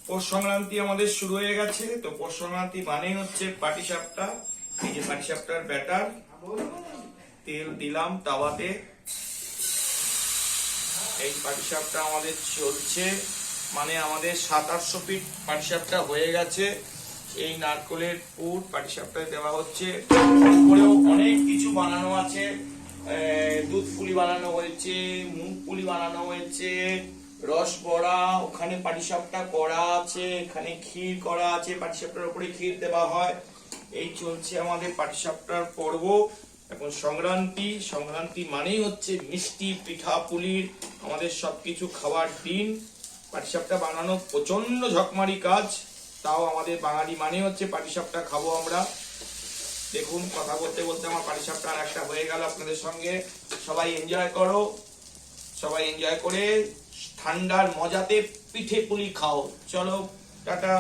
পৌষ সংক্রান্তি আমাদের শুরু হয়ে গেছে। তো পৌষ সংক্রান্তি মানেই হচ্ছে পাটিসাপটা। এই যে পাটিসাপটার ব্যাটার, তেল দিলাম তাওয়াতে। এই পাটিসাপটা আমাদের চলছে, মানে আমাদের 700-800 পিট পাটিসাপটা হয়ে গেছে। এই নারকলের পুর পাটিসাপটায় দেওয়া হচ্ছে। উপরেও অনেক কিছু বানানো আছে, দুধ পুলি বানানো হয়েছে, মুগ পুলি বানানো হয়েছে, রস বড়া, ওখানে পাটিসাপটা করা আছে, এখানে ক্ষীর করা আছে, পাটিসাপটার উপরে ক্ষীর দেওয়া হয়। এই চলছে আমাদের পাটিসাপটার পর্ব। এখন সংক্রান্তি মানেই হচ্ছে মিষ্টি, পিঠা পুলির, আমাদের সবকিছু খাওয়ার দিন। পাটিসাপটা বানানো প্রচন্ড ঝকমারি কাজ, তাও আমাদের বাঙালি মানে হচ্ছে পাটিসাপটা খাবো আমরা। দেখুন, কথা বলতে বলতে আমার পাটিসাপটা আর একটা হয়ে গেল আপনাদের সঙ্গে। সবাই এনজয় করো, সবাই এনজয় করে ঠান্ডার মজাতে পিঠে পুলি খাও। চলো, টাটা।